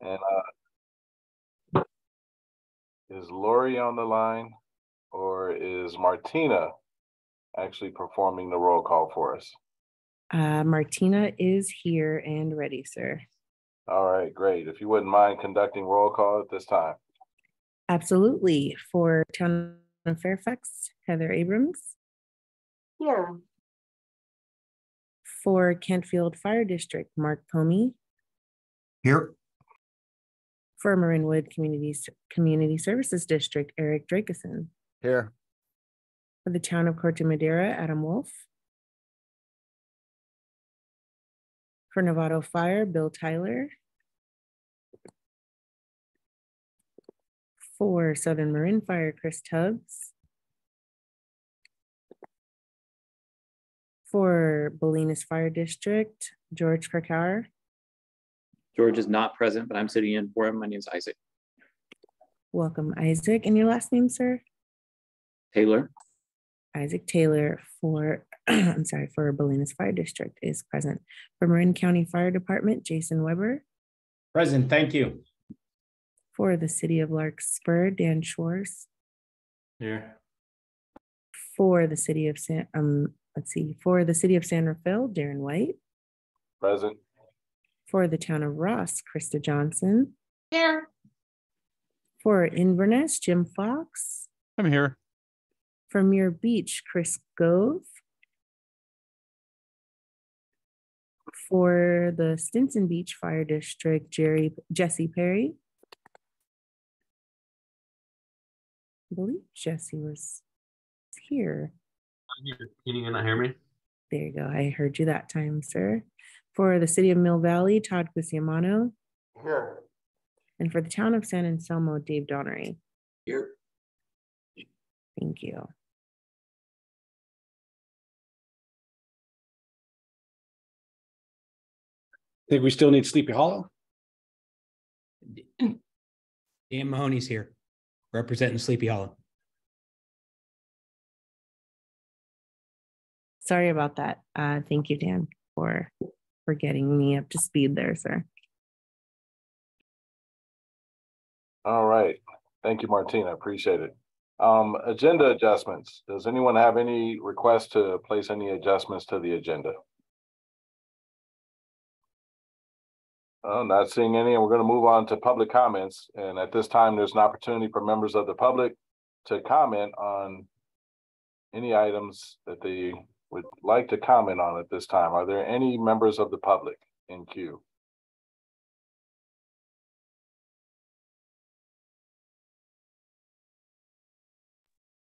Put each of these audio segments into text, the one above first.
And is Lori on the line, or is Martina actually performing the roll call for us? Martina is here and ready, sir. All right, great. If you wouldn't mind conducting roll call at this time. Absolutely. For Town of Fairfax, Heather Abrams. Here. For Kentfield Fire District, Mark Pomey. Here. For Marinwood Community Services District, Eric Drakeson. Here. For the Town of Corte Madera, Adam Wolf. For Novato Fire, Bill Tyler. For Southern Marin Fire, Chris Tubbs. For Bolinas Fire District, George Krakauer. George is not present, but I'm sitting in for him. My name is Isaac. Welcome, Isaac. And your last name, sir? Taylor. Isaac Taylor for, I'm sorry, for Bolinas Fire District is present. For Marin County Fire Department, Jason Weber. Present, thank you. For the City of Larkspur, Dan Schwartz. Here. For the City of for the City of San Rafael, Darren White. Present. For the Town of Ross, Krista Johnson. Here. For Inverness, Jim Fox. I'm here. For Muir Beach, Chris Gove. For the Stinson Beach Fire District, Jesse Perry. I believe Jesse was here. Can you not hear me? There you go. I heard you that time, sir. For the City of Mill Valley, Todd Gusiamano. Here. And for the Town of San Anselmo, Dave Donnery. Here. Thank you. Think we still need Sleepy Hollow? Dan Mahoney's here, representing Sleepy Hollow. Sorry about that. Thank you, Dan, for getting me up to speed there, sir. All right. Thank you, Martina. Appreciate it. Agenda adjustments. Does anyone have any requests to place any adjustments to the agenda? Not seeing any, and we're going to move on to public comments. And at this time, there's an opportunity for members of the public to comment on any items that they would like to comment on at this time. Are there any members of the public in queue?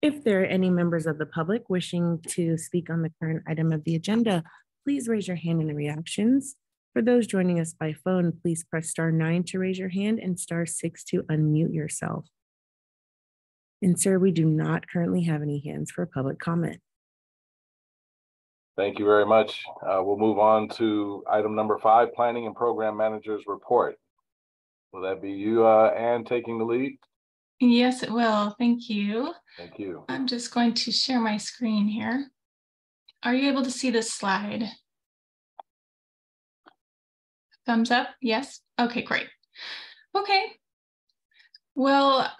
If there are any members of the public wishing to speak on the current item of the agenda, please raise your hand in the reactions. For those joining us by phone, please press *9 to raise your hand and *6 to unmute yourself. And sir, we do not currently have any hands for public comment. Thank you very much. We'll move on to item number 5, Planning and Program Manager's Report. Will that be you, Ann, taking the lead? Yes, it will. Thank you. Thank you. I'm just going to share my screen here. Are you able to see this slide? Thumbs up? Yes. Okay, great. Okay. Well,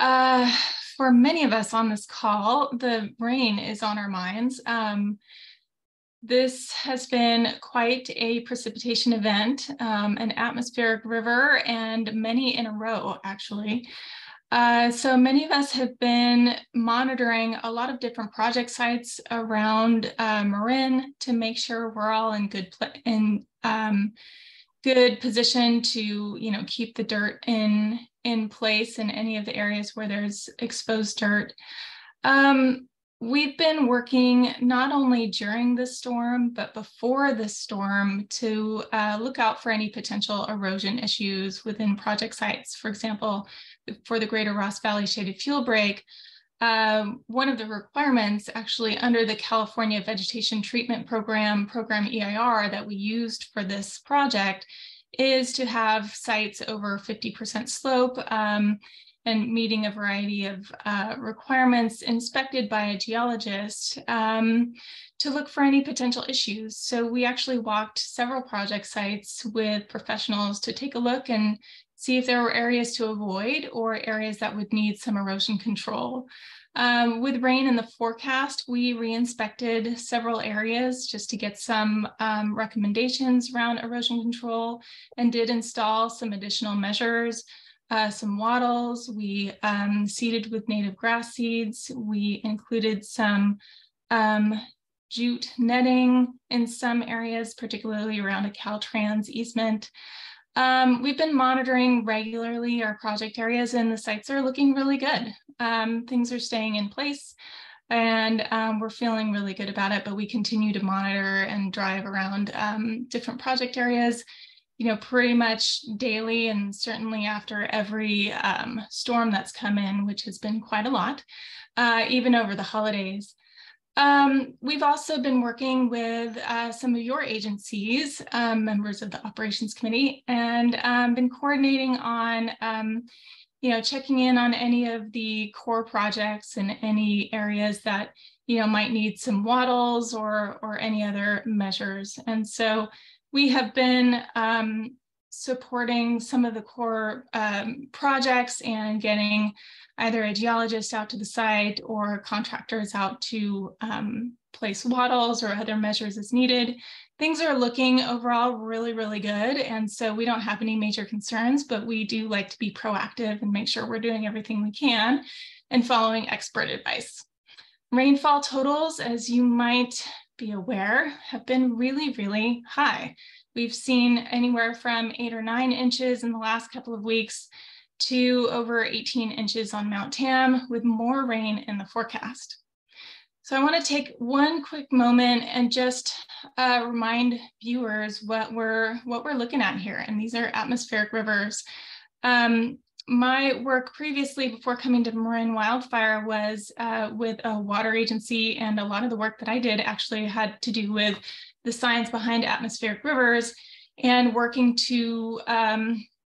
for many of us on this call, the rain is on our minds. This has been quite a precipitation event, an atmospheric river, and many in a row, actually. So many of us have been monitoring a lot of different project sites around Marin to make sure we're all in good position to, keep the dirt in place in any of the areas where there's exposed dirt. We've been working not only during the storm, but before the storm to look out for any potential erosion issues within project sites. For example, for the Greater Ross Valley Shaded Fuel Break, one of the requirements actually under the California Vegetation Treatment Program EIR that we used for this project is to have sites over 50% slope and meeting a variety of requirements inspected by a geologist to look for any potential issues. So we actually walked several project sites with professionals to take a look and see if there were areas to avoid or areas that would need some erosion control. With rain in the forecast, we re-inspected several areas just to get some recommendations around erosion control and did install some additional measures, some wattles. We seeded with native grass seeds. We included some jute netting in some areas, particularly around a Caltrans easement. We've been monitoring regularly our project areas and the sites are looking really good. Things are staying in place and we're feeling really good about it, but we continue to monitor and drive around different project areas, pretty much daily and certainly after every storm that's come in, which has been quite a lot, even over the holidays. We've also been working with some of your agencies, members of the operations committee, and been coordinating on, checking in on any of the core projects and any areas that, might need some wattles or any other measures. And so we have been supporting some of the core projects and getting either a geologist out to the site or contractors out to place wattles or other measures as needed. Things are looking overall really, really good. And so we don't have any major concerns, but we do like to be proactive and make sure we're doing everything we can and following expert advice. Rainfall totals, as you might be aware, have been really, really high. We've seen anywhere from 8 or 9 inches in the last couple of weeks to over 18 inches on Mount Tam, with more rain in the forecast. So I want to take one quick moment and just remind viewers what we're looking at here. And these are atmospheric rivers. My work previously, before coming to Marin Wildfire, was with a water agency, and a lot of the work that I did actually had to do with the science behind atmospheric rivers and working to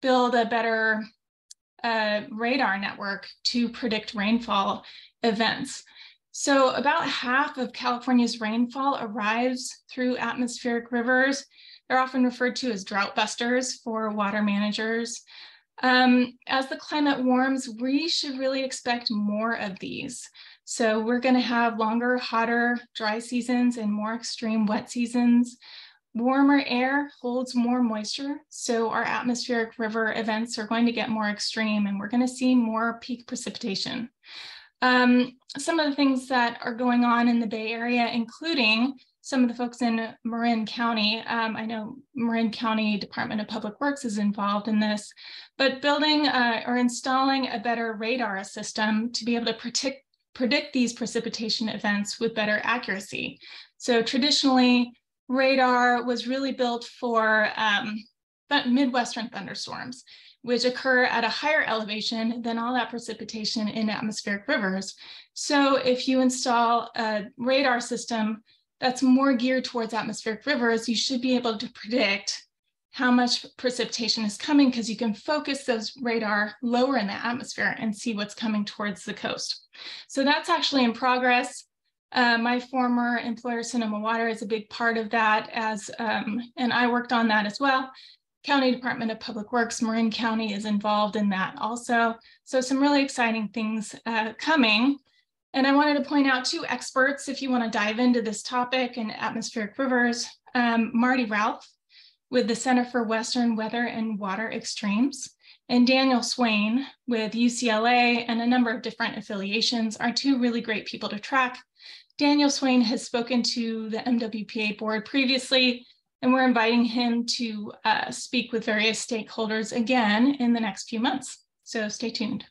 build a better radar network to predict rainfall events. So about half of California's rainfall arrives through atmospheric rivers. They're often referred to as drought busters for water managers. As the climate warms, we should really expect more of these. So we're going to have longer, hotter, dry seasons and more extreme wet seasons. Warmer air holds more moisture, so our atmospheric river events are going to get more extreme and we're going to see more peak precipitation. Some of the things that are going on in the Bay Area, including some of the folks in Marin County, I know Marin County Department of Public Works is involved in this, but building or installing a better radar system to be able to predict these precipitation events with better accuracy. So traditionally, radar was really built for Midwestern thunderstorms, which occur at a higher elevation than all that precipitation in atmospheric rivers. So if you install a radar system that's more geared towards atmospheric rivers, you should be able to predict how much precipitation is coming, because you can focus those radar lower in the atmosphere and see what's coming towards the coast. So that's actually in progress. My former employer, Sonoma Water, is a big part of that, and I worked on that as well. County Department of Public Works, Marin County is involved in that also. So some really exciting things coming. And I wanted to point out 2 experts if you want to dive into this topic in atmospheric rivers. Marty Ralph with the Center for Western Weather and Water Extremes, and Daniel Swain with UCLA and a number of different affiliations are 2 really great people to track. Daniel Swain has spoken to the MWPA board previously, and we're inviting him to speak with various stakeholders again in the next few months. So stay tuned.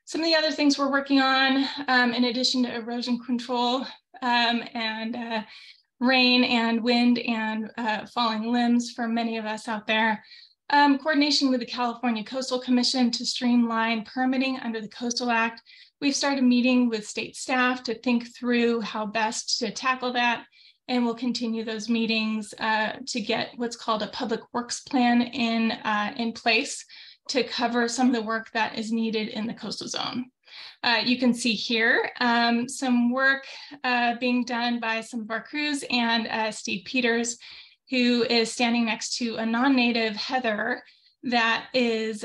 Some of the other things we're working on, in addition to erosion control and rain and wind and falling limbs for many of us out there, coordination with the California Coastal Commission to streamline permitting under the Coastal Act. We've started meeting with state staff to think through how best to tackle that, and we'll continue those meetings to get what's called a public works plan in place to cover some of the work that is needed in the coastal zone. You can see here some work being done by some of our crews and Steve Peters, who is standing next to a non-native heather that is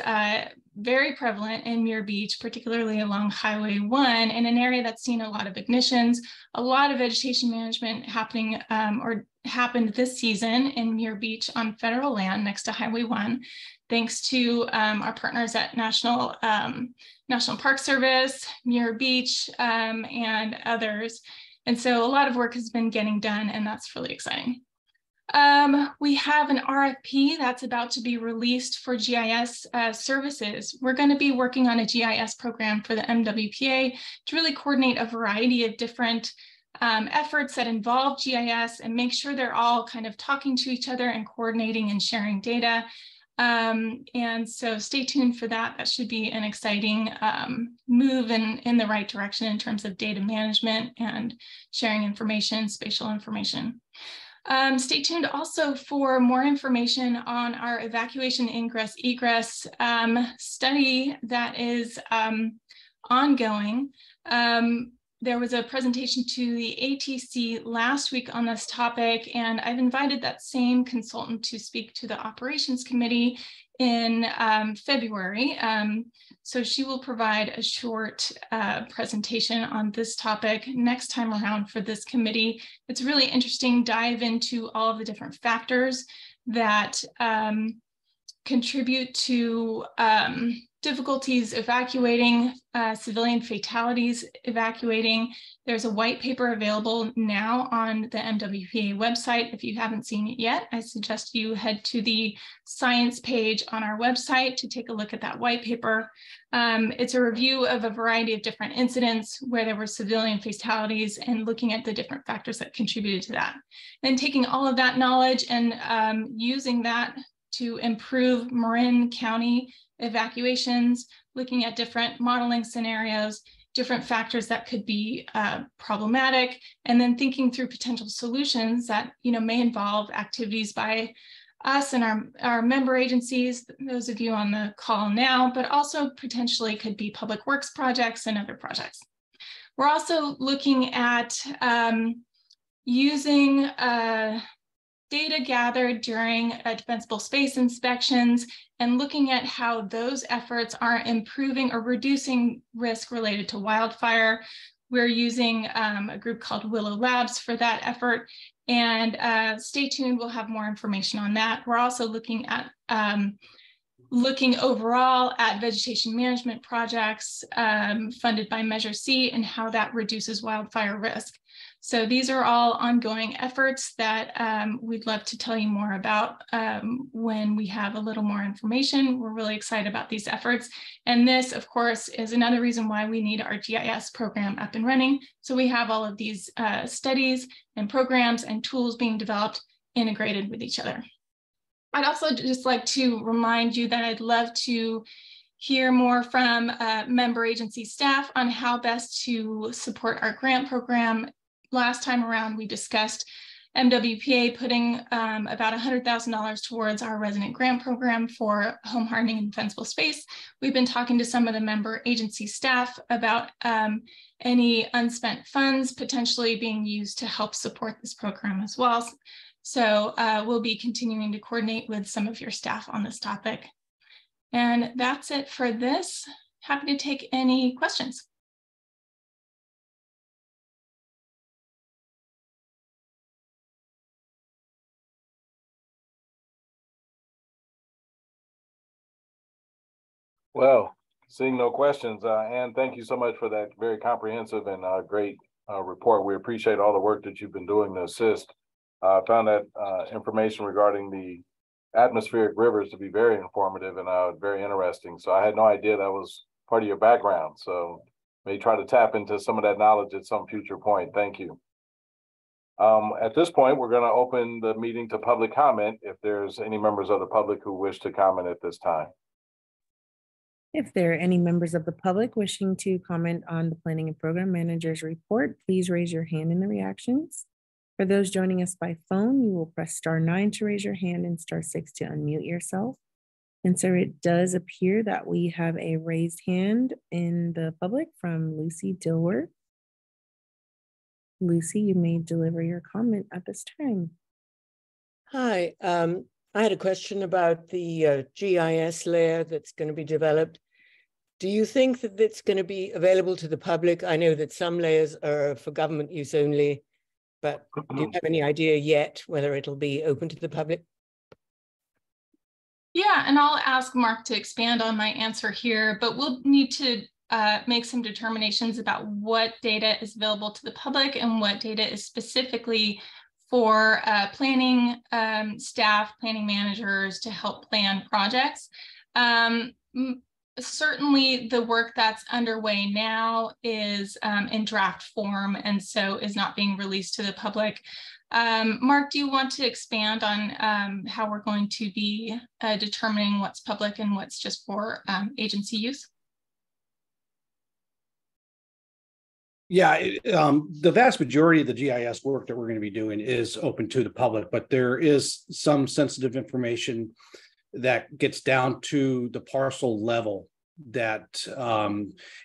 very prevalent in Muir Beach, particularly along Highway 1, in an area that's seen a lot of ignitions, a lot of vegetation management happening or happened this season in Muir Beach on federal land next to Highway 1, thanks to our partners at National Park Service, Muir Beach, and others. And so a lot of work has been getting done, and that's really exciting. We have an RFP that's about to be released for GIS services. We're going to be working on a GIS program for the MWPA to really coordinate a variety of different efforts that involve GIS and make sure they're all kind of talking to each other and coordinating and sharing data. And so stay tuned for that. That should be an exciting move in the right direction in terms of data management and sharing information, spatial information. Stay tuned also for more information on our evacuation ingress egress study that is ongoing. There was a presentation to the ATC last week on this topic, and I've invited that same consultant to speak to the operations committee in February. So she will provide a short presentation on this topic next time around for this committee. It's really interesting dive into all of the different factors that contribute to difficulties evacuating, civilian fatalities evacuating. There's a white paper available now on the MWPA website. If you haven't seen it yet, I suggest you head to the science page on our website to take a look at that white paper. It's a review of a variety of different incidents where there were civilian fatalities and looking at the different factors that contributed to that. Then taking all of that knowledge and using that to improve Marin County evacuations, looking at different modeling scenarios, different factors that could be problematic, and then thinking through potential solutions that may involve activities by us and our member agencies, those of you on the call now, but also potentially could be public works projects and other projects. We're also looking at using data gathered during defensible space inspections and looking at how those efforts are improving or reducing risk related to wildfire. We're using a group called Willow Labs for that effort, and stay tuned, we'll have more information on that. We're also looking at overall at vegetation management projects funded by Measure C and how that reduces wildfire risk. So these are all ongoing efforts that we'd love to tell you more about when we have a little more information. We're really excited about these efforts. And this, of course, is another reason why we need our GIS program up and running. So we have all of these studies and programs and tools being developed integrated with each other. I'd also just like to remind you that I'd love to hear more from member agency staff on how best to support our grant program. Last time around, we discussed MWPA putting about $100,000 towards our resident grant program for home hardening and defensible space. We've been talking to some of the member agency staff about any unspent funds potentially being used to help support this program as well. So we'll be continuing to coordinate with some of your staff on this topic. And that's it for this. Happy to take any questions. Well, seeing no questions, Ann, thank you so much for that very comprehensive and great report. We appreciate all the work that you've been doing to assist. I found that information regarding the atmospheric rivers to be very informative and very interesting. So I had no idea that was part of your background. So may try to tap into some of that knowledge at some future point. Thank you. At this point, we're going to open the meeting to public comment if there's any members of the public who wish to comment at this time. If there are any members of the public wishing to comment on the Planning and Program Manager's report, please raise your hand in the reactions. For those joining us by phone, you will press *9 to raise your hand and *6 to unmute yourself. And so it does appear that we have a raised hand in the public from Lucy Dilworth. Lucy, you may deliver your comment at this time. Hi, I had a question about the GIS layer that's going to be developed. Do you think that it's going to be available to the public? I know that some layers are for government use only, but do you have any idea yet whether it'll be open to the public? Yeah, and I'll ask Mark to expand on my answer here, but we'll need to make some determinations about what data is available to the public and what data is specifically for planning staff, planning managers to help plan projects. Certainly the work that's underway now is in draft form and so is not being released to the public. Mark, do you want to expand on how we're going to be determining what's public and what's just for agency use? Yeah, the vast majority of the GIS work that we're going to be doing is open to the public, but there is some sensitive information that gets down to the parcel level that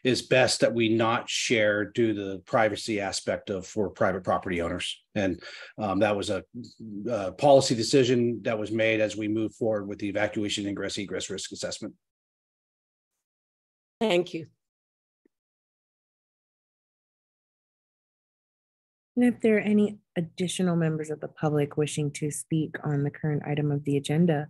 is best that we not share due to the privacy aspect of for private property owners. And that was a policy decision that was made as we move forward with the evacuation ingress egress risk assessment. Thank you. And if there are any additional members of the public wishing to speak on the current item of the agenda,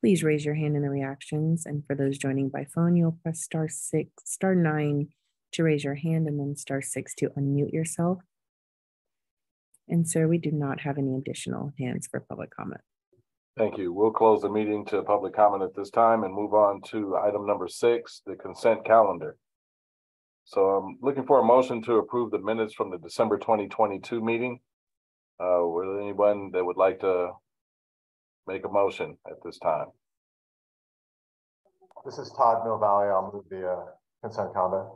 please raise your hand in the reactions. And for those joining by phone, you'll press *9 to raise your hand and then *6 to unmute yourself. And sir, we do not have any additional hands for public comment. Thank you. We'll close the meeting to public comment at this time and move on to item number 6, the consent calendar. So I'm looking for a motion to approve the minutes from the December 2022 meeting. Were there anyone that would like to make a motion at this time? This is Todd Mill Valley. I'll move the consent calendar.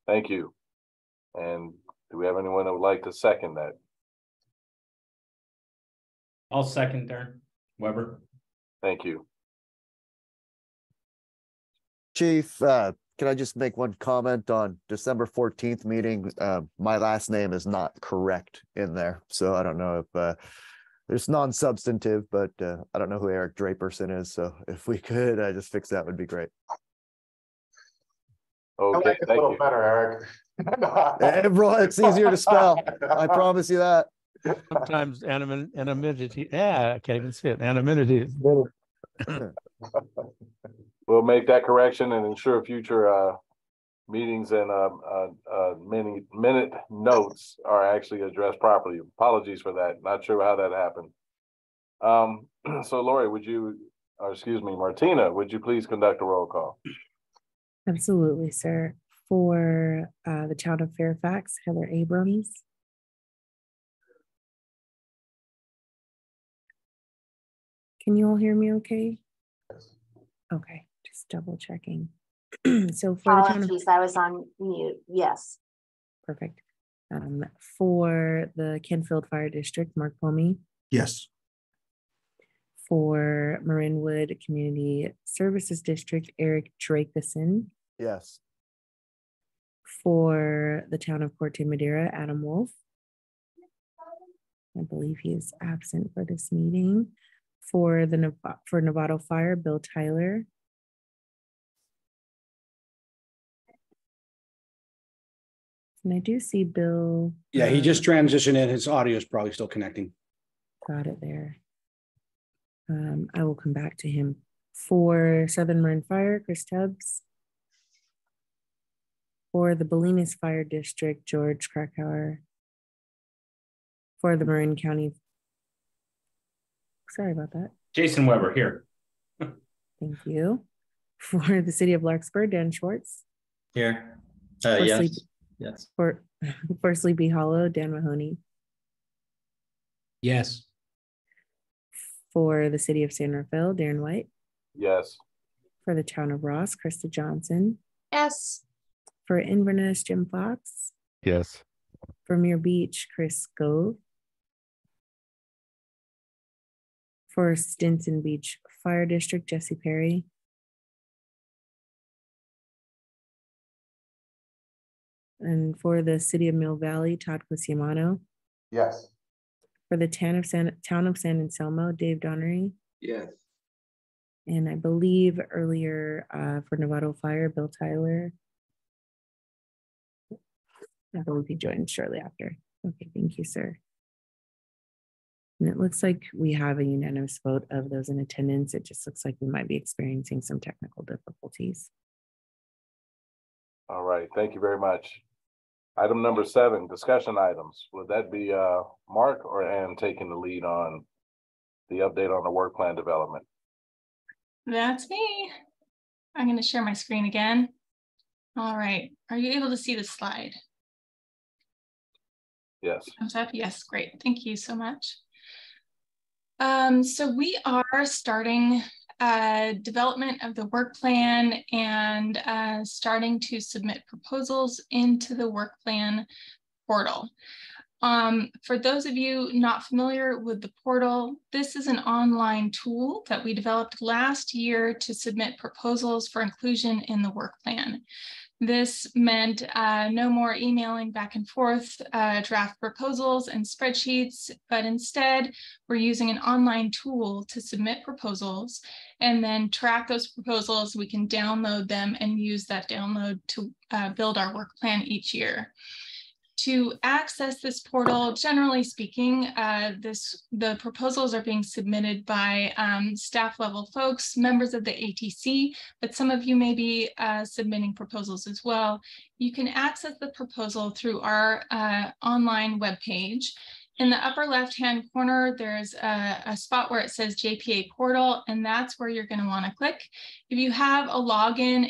Thank you. And do we have anyone that would like to second that? I'll second Darren Weber. Thank you. Chief, can I just make one comment on December 14th meeting? My last name is not correct in there. So I don't know if there's non-substantive, but I don't know who Eric Draperson is. So if we could just fix that would be great. Okay, I like it a little better, Eric. Bro, it's easier to spell. I promise you that. Sometimes anonymity. Yeah, I can't even see it. Anonymity. We'll make that correction and ensure future meetings and many minute notes are actually addressed properly. Apologies for that. Not sure how that happened. So Lori, Martina, would you please conduct a roll call? Absolutely, sir. For the town of Fairfax, Heather Abrams. Can you all hear me okay? Okay, just double checking. So for the town of, I was on mute. Yes. Perfect. For the Kenfield Fire District, Mark Pomey. Yes. For Marinwood Community Services District, Eric Drakeson. Yes. For the town of Corte Madera, Adam Wolf. I believe he is absent for this meeting. For the Novato Fire, Bill Tyler. And I do see Bill. Yeah, he just transitioned in. His audio is probably still connecting. Got it there. I will come back to him. For Southern Marin Fire, Chris Tubbs. For the Bolinas Fire District, George Krakauer. For the Marin County. Sorry about that. Jason Weber here. Thank you. For the City of Larkspur, Dan Schwartz. Here. Yes. For Sleepy Hollow, Dan Mahoney. Yes. For the City of San Rafael, Darren White. Yes. For the town of Ross, Krista Johnson. Yes. For Inverness, Jim Fox. Yes. For Muir Beach, Chris Gove. For Stinson Beach Fire District, Jesse Perry. And for the City of Mill Valley, Todd Quisiamano. Yes. For the town of San Anselmo, Dave Donnery. Yes. And I believe earlier for Novato Fire, Bill Tyler. I believe he joined shortly after. Okay, thank you, sir. And it looks like we have a unanimous vote of those in attendance. It just looks like we might be experiencing some technical difficulties. All right, thank you very much. Item number 7, discussion items. Would that be Mark or Ann taking the lead on the update on the work plan development? That's me. I'm going to share my screen again. All right, are you able to see the slide? Yes. Thumbs up. Yes, great. Thank you so much. So we are starting development of the work plan and starting to submit proposals into the work plan portal. For those of you not familiar with the portal, this is an online tool that we developed last year to submit proposals for inclusion in the work plan. This meant no more emailing back and forth draft proposals and spreadsheets, but instead we're using an online tool to submit proposals and then track those proposals. We can download them and use that download to build our work plan each year. To access this portal, generally speaking, the proposals are being submitted by staff level folks, members of the ATC, but some of you may be submitting proposals as well. You can access the proposal through our online webpage. In the upper left-hand corner, there's a spot where it says JPA portal, and that's where you're going to want to click. If you have a login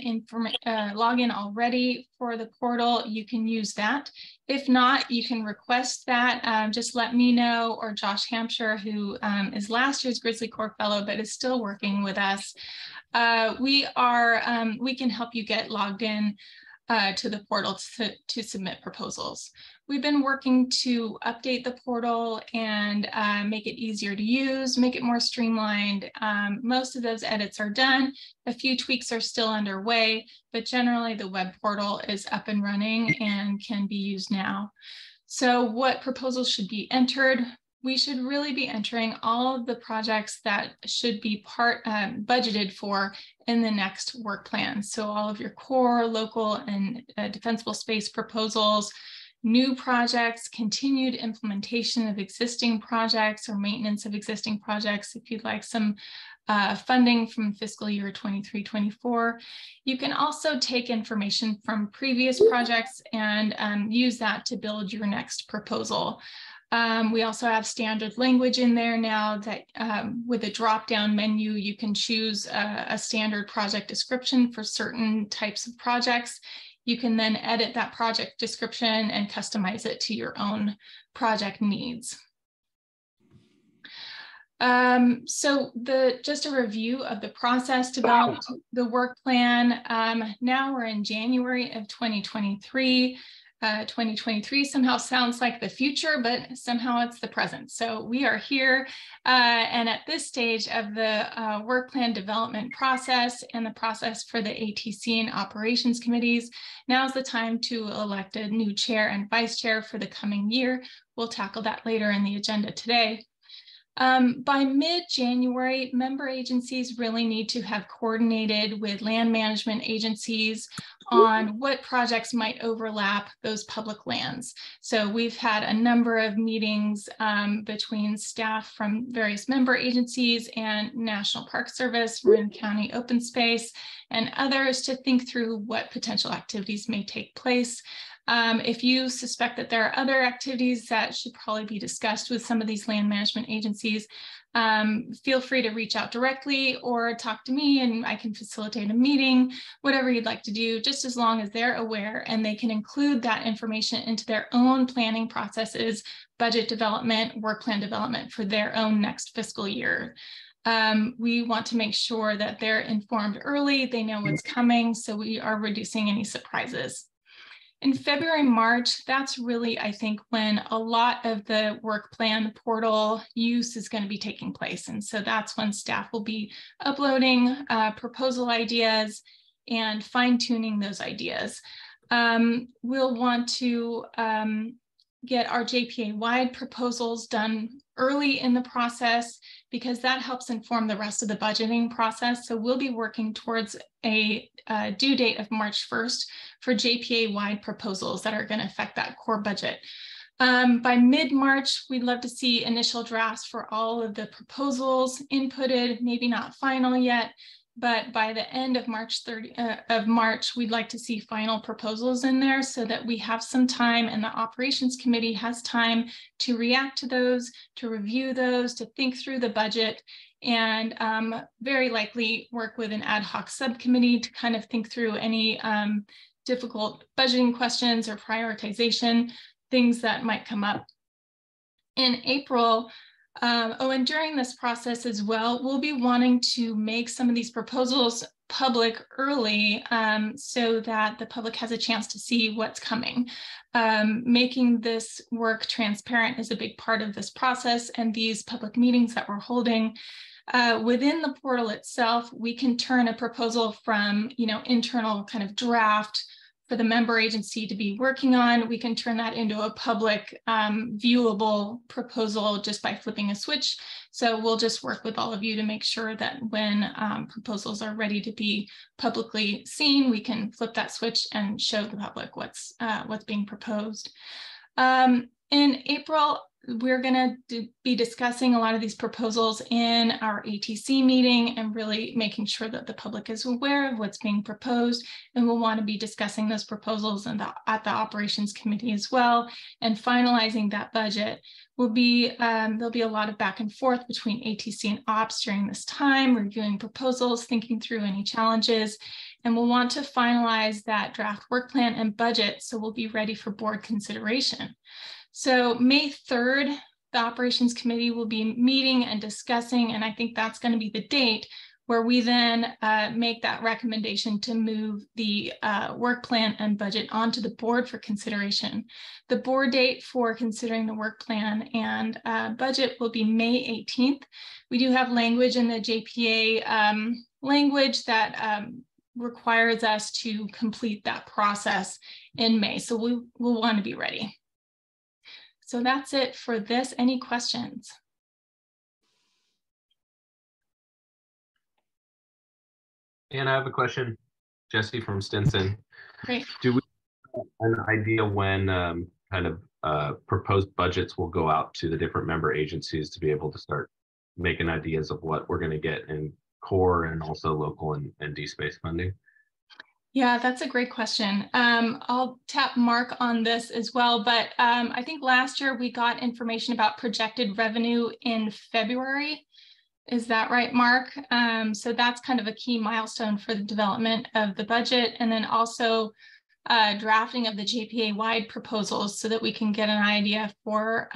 already for the portal, you can use that. If not, you can request that. Just let me know, or Josh Hampshire, who is last year's Grizzly Corps Fellow, but is still working with us. We can help you get logged in to the portal to submit proposals. We've been working to update the portal and make it easier to use, make it more streamlined. Most of those edits are done. A few tweaks are still underway, but generally the web portal is up and running and can be used now. So what proposals should be entered? We should really be entering all of the projects that should be budgeted for in the next work plan. So all of your core, local, and defensible space proposals, new projects, continued implementation of existing projects or maintenance of existing projects. If you'd like some funding from fiscal year 23-24. You can also take information from previous projects and use that to build your next proposal. We also have standard language in there now that with a drop-down menu, you can choose a standard project description for certain types of projects. You can then edit that project description and customize it to your own project needs. Just a review of the process to develop the work plan. Now we're in January of 2023. 2023 somehow sounds like the future, but somehow it's the present. So we are here and at this stage of the work plan development process and the process for the ATC and operations committees. Now's the time to elect a new chair and vice chair for the coming year. We'll tackle that later in the agenda today. By mid-January, member agencies really need to have coordinated with land management agencies on what projects might overlap those public lands. So we've had a number of meetings between staff from various member agencies and National Park Service, Marin County Open Space, and others to think through what potential activities may take place. If you suspect that there are other activities that should probably be discussed with some of these land management agencies, feel free to reach out directly or talk to me and I can facilitate a meeting, whatever you'd like to do, just as long as they're aware and they can include that information into their own planning processes, budget development, work plan development for their own next fiscal year. We want to make sure that they're informed early, they know what's coming, so we are reducing any surprises. In February, March, that's really, I think, when a lot of the work plan portal use is going to be taking place. And so that's when staff will be uploading proposal ideas and fine-tuning those ideas. We'll want to get our JPA-wide proposals done early in the process, because that helps inform the rest of the budgeting process. So we'll be working towards a due date of March 1st for JPA-wide proposals that are going to affect that core budget. By mid-March, we'd love to see initial drafts for all of the proposals inputted, maybe not final yet, but by the end of March, we'd like to see final proposals in there so that we have some time and the operations committee has time to react to those, to review those, to think through the budget, and very likely work with an ad hoc subcommittee to kind of think through any difficult budgeting questions or prioritization, things that might come up. In April, and during this process as well, we'll be wanting to make some of these proposals public early so that the public has a chance to see what's coming. Making this work transparent is a big part of this process, and these public meetings that we're holding. Within the portal itself, we can turn a proposal from, internal kind of draft for the member agency to be working on. We can turn that into a public viewable proposal just by flipping a switch. So we'll just work with all of you to make sure that when proposals are ready to be publicly seen, we can flip that switch and show the public what's being proposed. In April, we're going to be discussing a lot of these proposals in our ATC meeting and really making sure that the public is aware of what's being proposed. And we'll want to be discussing those proposals at the operations committee as well. And finalizing that budget will be, there'll be a lot of back and forth between ATC and ops during this time, reviewing proposals, thinking through any challenges. And we'll want to finalize that draft work plan and budget so we'll be ready for board consideration. So May 3rd, the operations committee will be meeting and discussing, and I think that's going to be the date where we then make that recommendation to move the work plan and budget onto the board for consideration. The board date for considering the work plan and budget will be May 18th. We do have language in the JPA language that requires us to complete that process in May. So we'll want to be ready. So that's it for this. Any questions? And I have a question, Jesse from Stinson. Great. Do we have an idea when proposed budgets will go out to the different member agencies to be able to start making ideas of what we're going to get in core and also local and D-space funding? Yeah, that's a great question. I'll tap Mark on this as well, but I think last year we got information about projected revenue in February. Is that right, Mark? So that's kind of a key milestone for the development of the budget, and then also drafting of the JPA-wide proposals so that we can get an idea for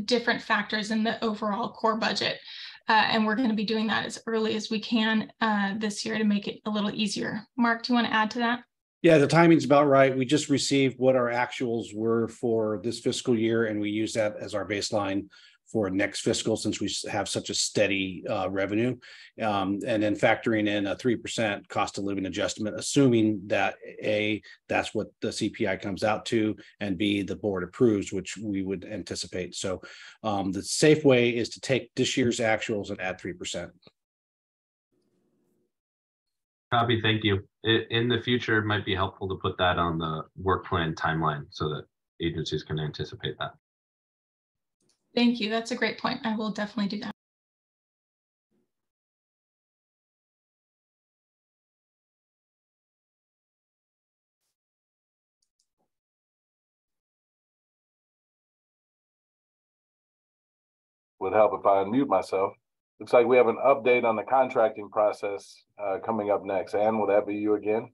different factors in the overall core budget. And we're going to be doing that as early as we can this year to make it a little easier. Mark, do you want to add to that? Yeah, the timing's about right. We just received what our actuals were for this fiscal year, and we use that as our baseline for next fiscal since we have such a steady revenue. And then factoring in a 3% cost of living adjustment, assuming that A, that's what the CPI comes out to, and B, the board approves, which we would anticipate. So the safe way is to take this year's actuals and add 3%. Copy, thank you. In the future, it might be helpful to put that on the work plan timeline so that agencies can anticipate that. Thank you. That's a great point. I will definitely do that. Would help if I unmute myself. Looks like we have an update on the contracting process coming up next. Anne, will that be you again?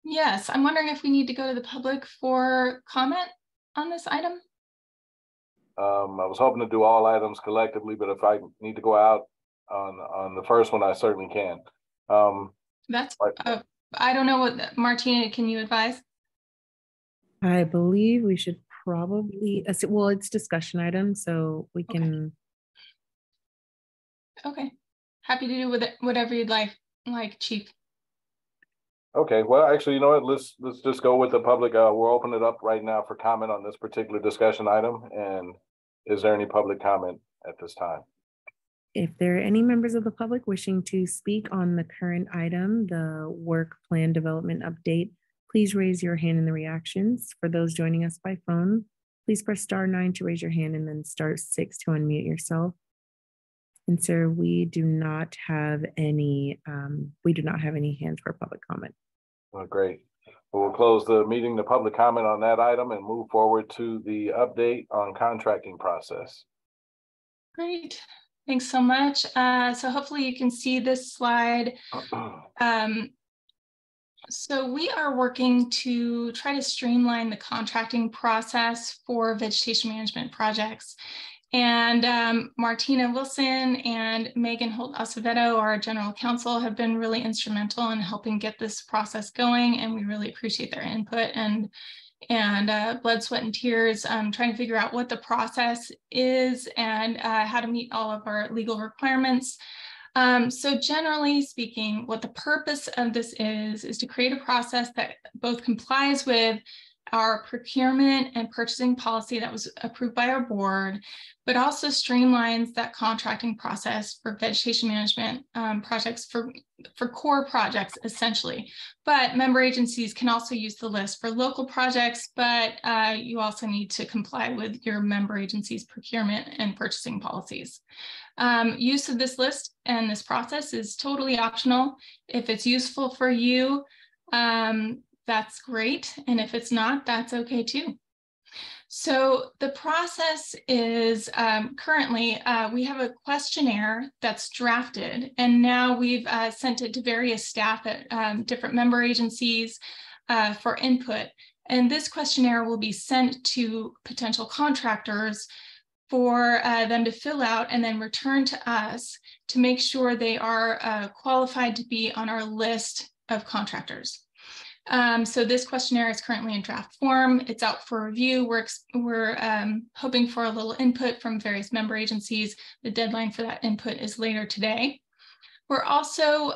Yes, I'm wondering if we need to go to the public for comment on this item. I was hoping to do all items collectively, but if I need to go out on the first one, I certainly can. That's, I don't know what, Martina, can you advise? I believe we should probably, well, it's discussion item, so we can. Okay, happy to do with it, whatever you'd like, Chief. Okay, well, actually, you know what, let's just go with the public. We'll open it up right now for comment on this particular discussion item. And is there any public comment at this time? If there are any members of the public wishing to speak on the current item, the work plan development update, please raise your hand in the reactions. For those joining us by phone, please press *9 to raise your hand and then *6 to unmute yourself. And sir, we do not have any hands for public comment. Well, great. We'll close the meeting to public comment on that item and move forward to the update on contracting process. Great. Thanks so much. So hopefully you can see this slide. So we are working to try to streamline the contracting process for vegetation management projects. And Martina Wilson and Megan Holt Acevedo, our general counsel, have been really instrumental in helping get this process going. And we really appreciate their input and blood, sweat, and tears, trying to figure out what the process is and how to meet all of our legal requirements. So generally speaking, what the purpose of this is to create a process that both complies with our procurement and purchasing policy that was approved by our board, but also streamlines that contracting process for vegetation management projects for core projects, essentially. But member agencies can also use the list for local projects, but you also need to comply with your member agency's procurement and purchasing policies. Use of this list and this process is totally optional. If it's useful for you, that's great. And if it's not, that's okay too. So the process is currently, we have a questionnaire that's drafted, and now we've sent it to various staff at different member agencies for input. And this questionnaire will be sent to potential contractors for them to fill out and then return to us to make sure they are qualified to be on our list of contractors. So this questionnaire is currently in draft form. It's out for review. We're hoping for a little input from various member agencies. The deadline for that input is later today. We're also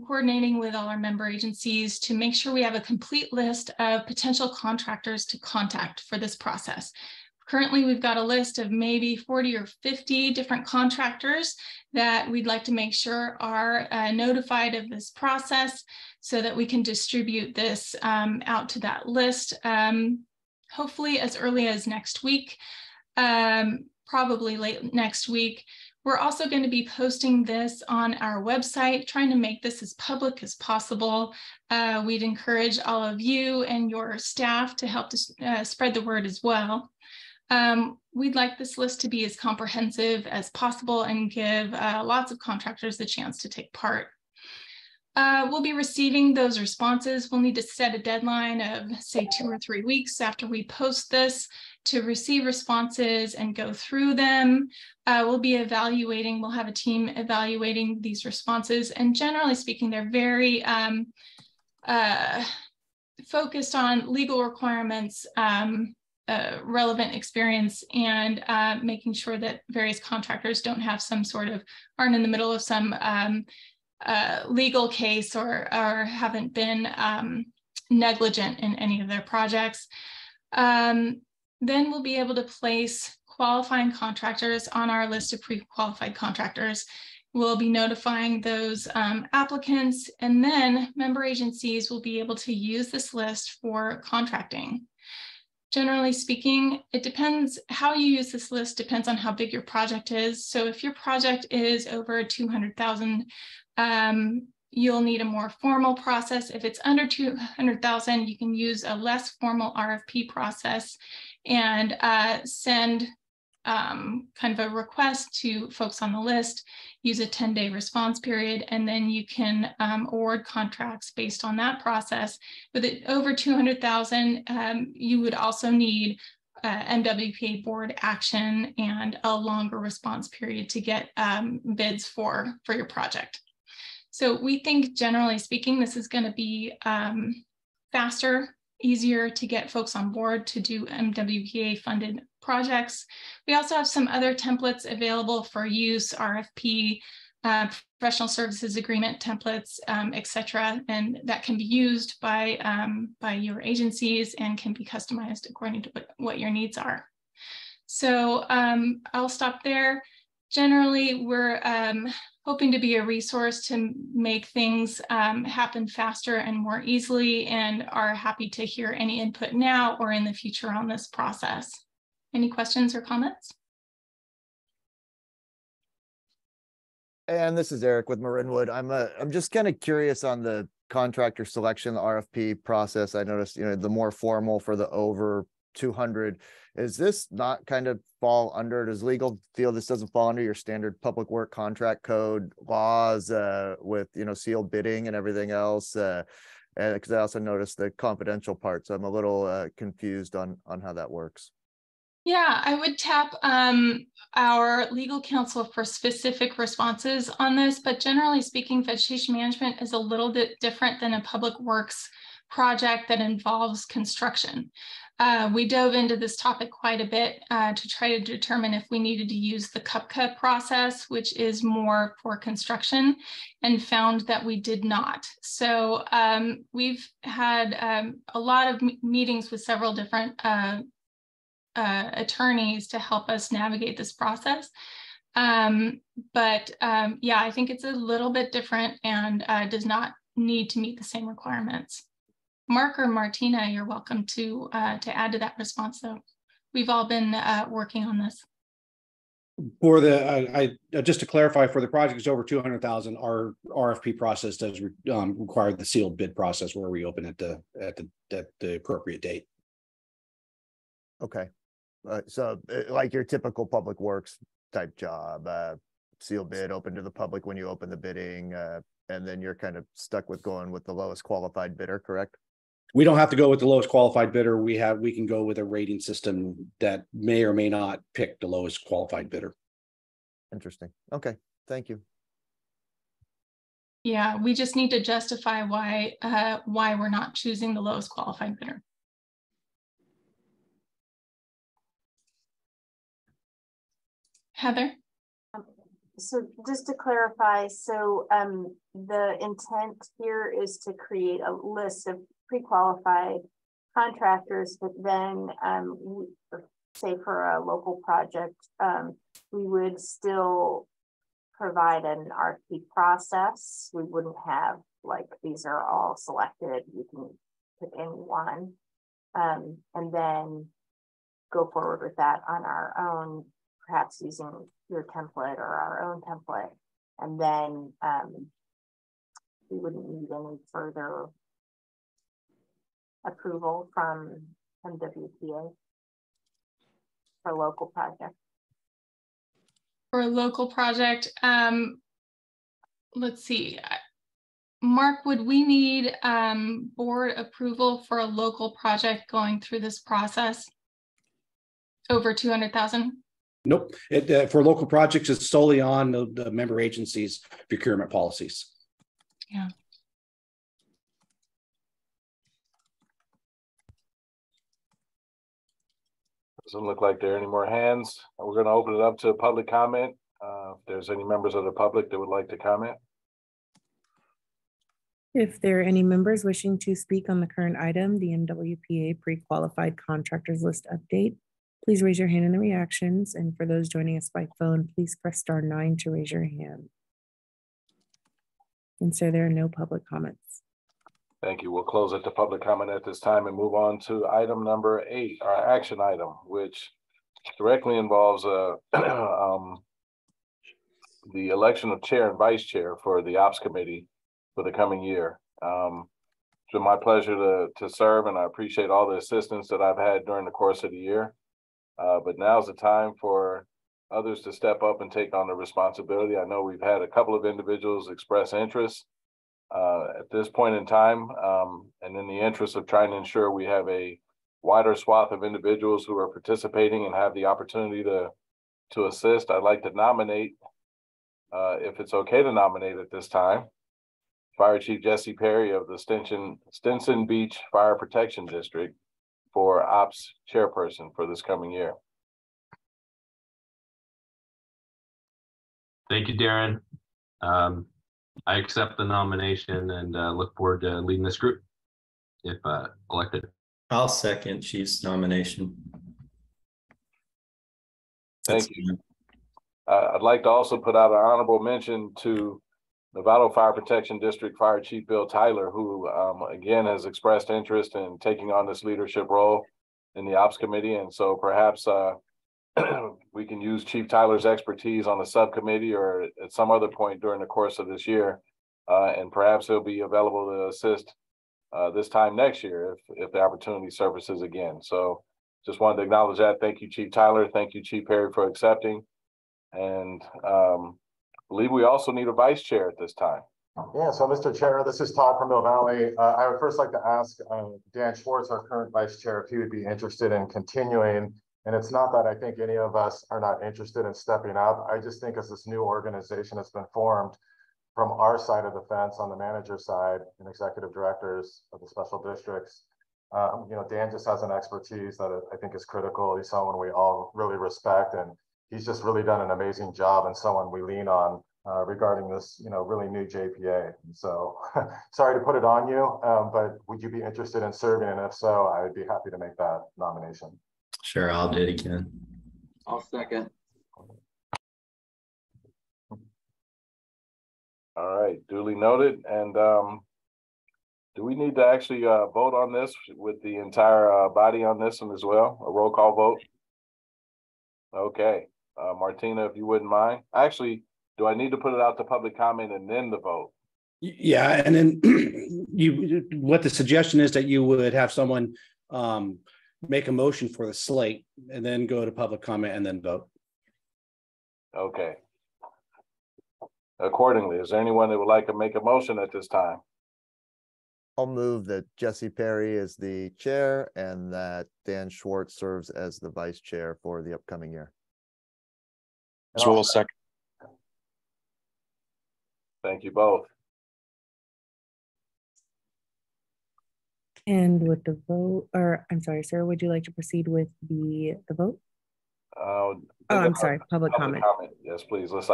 coordinating with all our member agencies to make sure we have a complete list of potential contractors to contact for this process. Currently, we've got a list of maybe 40 or 50 different contractors that we'd like to make sure are notified of this process so that we can distribute this out to that list, hopefully as early as next week, probably late next week. We're also going to be posting this on our website, trying to make this as public as possible. We'd encourage all of you and your staff to help to spread the word as well. We'd like this list to be as comprehensive as possible and give lots of contractors the chance to take part. We'll be receiving those responses. We'll need to set a deadline of, say, 2 or 3 weeks after we post this to receive responses and go through them. We'll be evaluating, we'll have a team evaluating these responses. And generally speaking, they're very focused on legal requirements, relevant experience, and making sure that various contractors don't have aren't in the middle of some legal case or haven't been negligent in any of their projects. Then we'll be able to place qualifying contractors on our list of pre-qualified contractors. We'll be notifying those applicants, and then member agencies will be able to use this list for contracting. Generally speaking, it depends how you use this list, depends on how big your project is. So if your project is over 200,000, you'll need a more formal process. If it's under 200,000, you can use a less formal RFP process and send kind of a request to folks on the list, use a 10-day response period, and then you can award contracts based on that process. With it over 200,000, you would also need MWPA board action and a longer response period to get bids for your project. So we think, generally speaking, this is going to be faster, easier to get folks on board to do MWPA funded projects. We also have some other templates available for use, RFP professional services agreement templates, et cetera, and that can be used by your agencies and can be customized according to what your needs are. So I'll stop there. Generally, we're hoping to be a resource to make things happen faster and more easily, and are happy to hear any input now or in the future on this process. Any questions or comments? And this is Eric with Marinwood. I'm just kind of curious on the contractor selection, the RFP process. I noticed, the more formal for the over 200. Is this not kind of fall under, does legal feel this doesn't fall under your standard public work contract code laws with, sealed bidding and everything else? And because I also noticed the confidential part, so I'm a little confused on how that works. Yeah, I would tap our legal counsel for specific responses on this, but generally speaking, vegetation management is a little bit different than a public works project that involves construction. We dove into this topic quite a bit to try to determine if we needed to use the CUPCA process, which is more for construction, and found that we did not. So we've had a lot of meetings with several different attorneys to help us navigate this process. Yeah, I think it's a little bit different and does not need to meet the same requirements. Mark or Martina, you're welcome to add to that response though. We've all been working on this. For the, just to clarify, for the project is over 200,000, our RFP process does require the sealed bid process where we open at the appropriate date. Okay. So like your typical public works type job, seal bid, open to the public when you open the bidding, and then you're kind of stuck with going with the lowest qualified bidder, correct? We don't have to go with the lowest qualified bidder. We can go with a rating system that may or may not pick the lowest qualified bidder. Interesting. Okay, thank you. Yeah, we just need to justify why we're not choosing the lowest qualified bidder. Heather? So just to clarify, so the intent here is to create a list of pre-qualified contractors, but then say for a local project, we would still provide an RFP process. We wouldn't have like, these are all selected, you can pick anyone, and then go forward with that on our own, perhaps using your template or our own template. And then we wouldn't need any further approval from MWPA for local project. For a local project, let's see. Mark, would we need board approval for a local project going through this process over 200,000? Nope. For local projects, it's solely on the member agencies' procurement policies. Yeah. Doesn't look like there are any more hands. We're going to open it up to public comment. If there's any members of the public that would like to comment. If there are any members wishing to speak on the current item, the MWPA pre-qualified contractors list update, please raise your hand in the reactions. And for those joining us by phone, please press *9 to raise your hand. And so there are no public comments. Thank you. We'll close it to public comment at this time and move on to item number 8, our action item, which directly involves the election of chair and vice chair for the ops committee for the coming year. It's been my pleasure to serve, and I appreciate all the assistance that I've had during the course of the year. But now's the time for others to step up and take on the responsibility. I know we've had a couple of individuals express interest at this point in time, and in the interest of trying to ensure we have a wider swath of individuals who are participating and have the opportunity to assist, I'd like to nominate, if it's okay to nominate at this time, Fire Chief Jesse Perry of the Stinson Beach Fire Protection District for Ops Chairperson for this coming year. Thank you, Darren. I accept the nomination and look forward to leading this group if elected. I'll second Chief's nomination. Thank you. I'd like to also put out an honorable mention to Novato Fire Protection District Fire Chief Bill Tyler, who again has expressed interest in taking on this leadership role in the Ops Committee. And so perhaps we can use Chief Tyler's expertise on the subcommittee or at some other point during the course of this year. And perhaps he'll be available to assist this time next year if the opportunity surfaces again. So just wanted to acknowledge that. Thank you, Chief Tyler. Thank you, Chief Perry, for accepting. And believe we also need a vice chair at this time. Yeah, so Mr. Chair, this is Todd from Mill Valley. I would first like to ask Dan Schwartz, our current vice chair, if he would be interested in continuing. And it's not that I think any of us are not interested in stepping up. I just think as this new organization has been formed from our side of the fence on the manager side and executive directors of the special districts, you know, Dan just has an expertise that I think is critical. He's someone we all really respect, and he's just really done an amazing job and someone we lean on regarding this, you know, really new JPA. And so sorry to put it on you, but would you be interested in serving? And if so, I would be happy to make that nomination. Sure, I'll do it again. I'll second. All right, duly noted. And do we need to actually vote on this with the entire body on this one as well? A roll call vote? Okay, Martina, if you wouldn't mind. Actually, do I need to put it out to public comment and then the vote? Yeah, and then what the suggestion is that you would have someone make a motion for the slate and then go to public comment and then vote. Okay. Accordingly, is there anyone that would like to make a motion at this time? I'll move that Jesse Perry is the chair and that Dan Schwartz serves as the vice chair for the upcoming year. So we'll second. Thank you both. And with the vote, or I'm sorry, sir, would you like to proceed with the vote? I'm sorry, public comment. Yes, please. Let's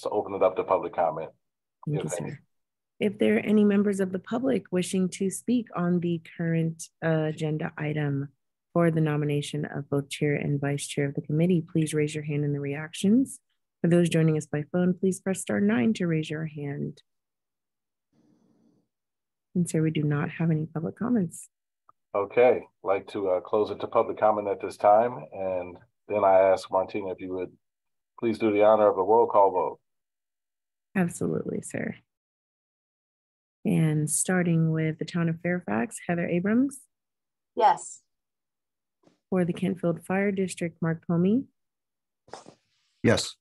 open it up to public comment. Thank you, sir. If there are any members of the public wishing to speak on the current agenda item for the nomination of both chair and vice chair of the committee, please raise your hand in the reactions. For those joining us by phone, please press *9 to raise your hand. And sir, we do not have any public comments. Okay, I'd like to close it to public comment at this time. And then I ask Martina if you would please do the honor of a roll call vote. Absolutely, sir. And starting with the town of Fairfax, Heather Abrams. Yes. For the Kentfield Fire District, Mark Pomey. Yes.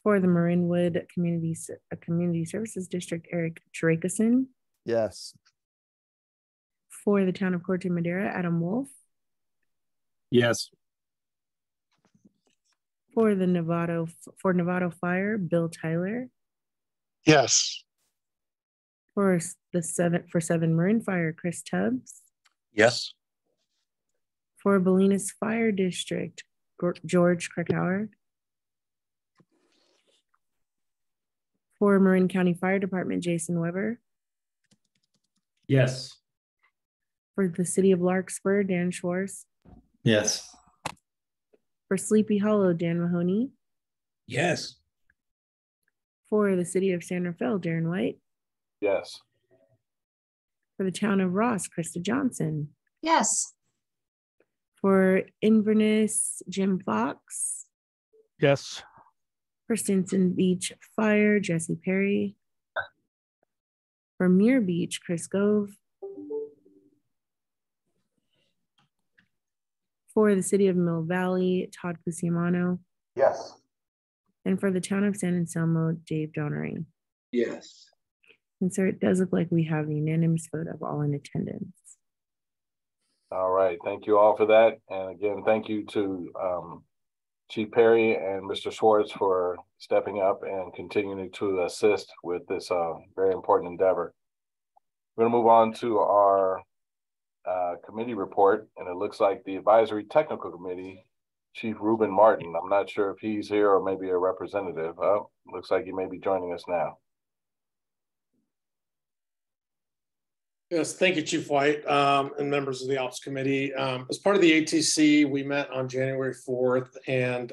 For the Marinwood Community Services District, Eric Chirakason. Yes. For the town of Corte Madera, Adam Wolf. Yes. For the Novato Fire, Bill Tyler. Yes. For Seven Marin Fire, Chris Tubbs. Yes. For Bolinas Fire District, George Krakauer. For Marin County Fire Department, Jason Weber. Yes. For the City of Larkspur, Dan Schwartz. Yes. For Sleepy Hollow, Dan Mahoney. Yes. For the City of San Rafael, Darren White. Yes. For the town of Ross, Krista Johnson. Yes. For Inverness, Jim Fox. Yes. For Stinson Beach Fire, Jesse Perry. For Muir Beach, Chris Gove. For the City of Mill Valley, Todd Cusimano. Yes. And for the town of San Anselmo, Dave Donnery. Yes. And sir, it does look like we have a unanimous vote of all in attendance. All right, thank you all for that. And again, thank you to Chief Perry and Mr. Schwartz for stepping up and continuing to assist with this very important endeavor. We're gonna move on to our committee report, and it looks like the Advisory Technical Committee Chief Reuben Martin. I'm not sure if he's here or maybe a representative. Looks like he may be joining us now. Yes, thank you, Chief White, and members of the Ops Committee. As part of the ATC, we met on January 4th and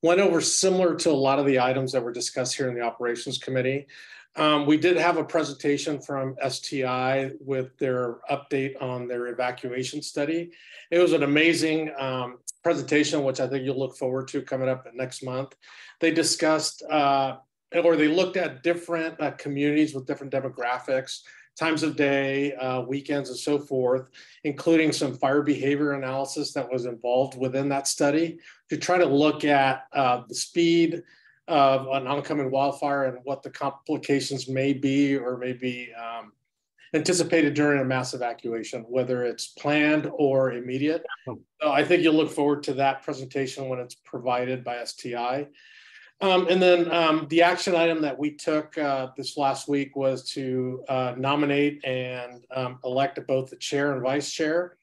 went over similar to a lot of the items that were discussed here in the Operations Committee. We did have a presentation from STI with their update on their evacuation study. It was an amazing presentation, which I think you'll look forward to coming up next month. They discussed, or they looked at different communities with different demographics, times of day, weekends, and so forth, including some fire behavior analysis that was involved within that study to try to look at the speed of an oncoming wildfire and what the complications may be or may be anticipated during a mass evacuation, whether it's planned or immediate. So I think you'll look forward to that presentation when it's provided by STI. And then the action item that we took this last week was to nominate and elect both the chair and vice chair.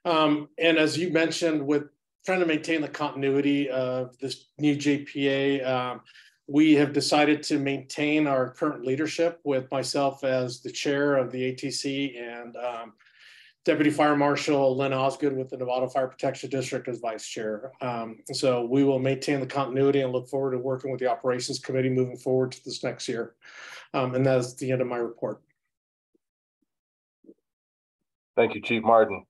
And as you mentioned, with trying to maintain the continuity of this new JPA, we have decided to maintain our current leadership with myself as the chair of the ATC and Deputy Fire Marshal Lynn Osgood with the Nevada Fire Protection District as Vice Chair. So we will maintain the continuity and look forward to working with the Operations Committee moving forward to this next year. And that's the end of my report. Thank you, Chief Martin.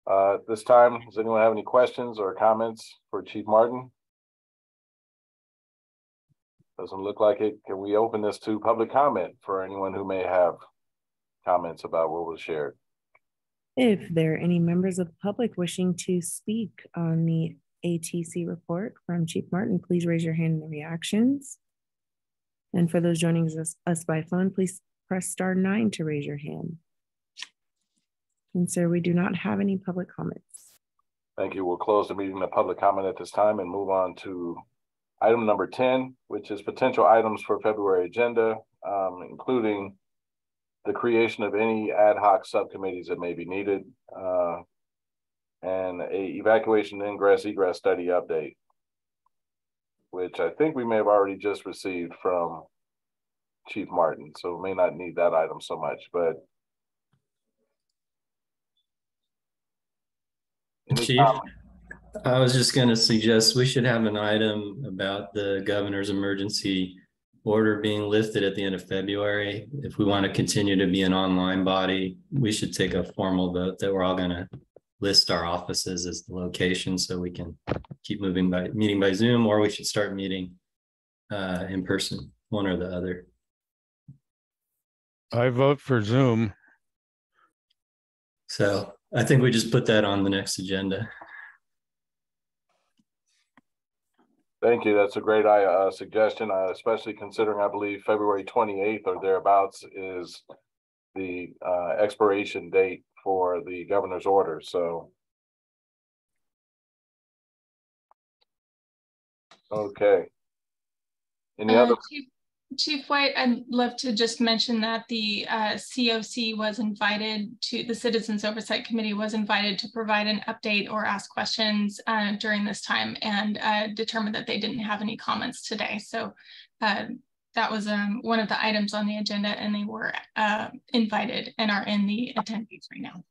At this time, does anyone have any questions or comments for Chief Martin? Doesn't look like it. Can we open this to public comment for anyone who may have comments about what was shared? If there are any members of the public wishing to speak on the ATC report from Chief Martin, please raise your hand in the reactions. And for those joining us by phone, please press *9 to raise your hand. And sir, we do not have any public comments. Thank you. We'll close the meeting to public comment at this time and move on to item number 10, which is potential items for February agenda, including the creation of any ad hoc subcommittees that may be needed, and a evacuation ingress egress study update, which I think we may have already just received from Chief Martin, so we may not need that item so much, but. Chief, I was just going to suggest we should have an item about the governor's emergency order being lifted at the end of February. If we want to continue to be an online body, we should take a formal vote that we're all going to list our offices as the location so we can keep meeting by Zoom, or we should start meeting in person, one or the other. I vote for Zoom. So I think we just put that on the next agenda. Thank you. That's a great suggestion, especially considering I believe February 28th or thereabouts is the expiration date for the governor's order. So, okay. Any other? Chief White, I'd love to just mention that the COC was invited to, the Citizens Oversight Committee was invited to provide an update or ask questions during this time, and determined that they didn't have any comments today. So that was one of the items on the agenda, and they were invited and are in the attendees right now.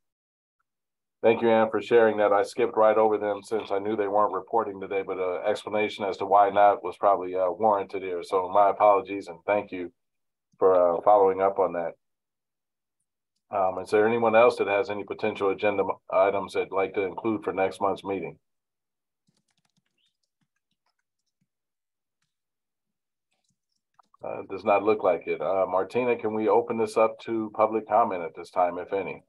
Thank you, Ann, for sharing that. I skipped right over them since I knew they weren't reporting today, but an explanation as to why not was probably warranted here. So my apologies and thank you for following up on that. Is there anyone else that has any potential agenda items they'd like to include for next month's meeting? Does not look like it. Martina, can we open this up to public comment at this time, if any?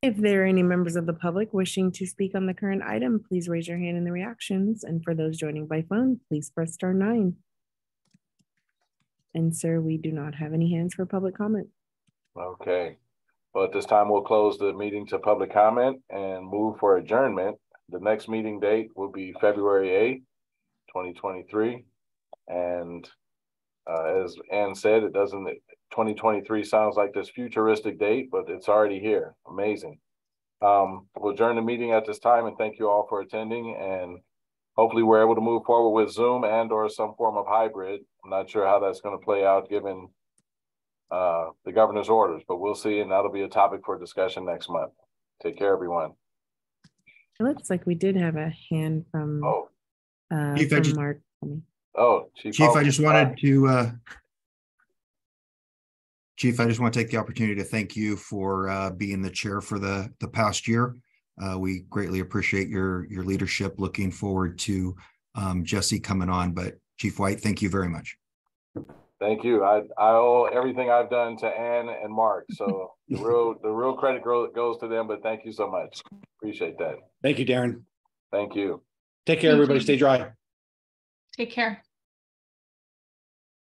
If there are any members of the public wishing to speak on the current item, please raise your hand in the reactions. And for those joining by phone, please press *9. And sir, we do not have any hands for public comment. Okay. Well, at this time, we'll close the meeting to public comment and move for adjournment. The next meeting date will be February 8th, 2023. And as Ann said, 2023 sounds like this futuristic date, but it's already here. Amazing. We'll adjourn the meeting at this time and thank you all for attending, and hopefully we're able to move forward with Zoom and or some form of hybrid. I'm not sure how that's going to play out given the governor's orders, but we'll see, and that'll be a topic for discussion next month. Take care, everyone. It looks like we did have a hand from, Chief, from Mark. Chief, I just wanted to Chief, I just want to take the opportunity to thank you for being the chair for the past year. We greatly appreciate your leadership. Looking forward to Jesse coming on, but Chief White, thank you very much. Thank you. I owe everything I've done to Ann and Mark, so the real credit goes to them. But thank you so much. Appreciate that. Thank you, Darren. Thank you. Take care, everybody. Stay dry. Take care.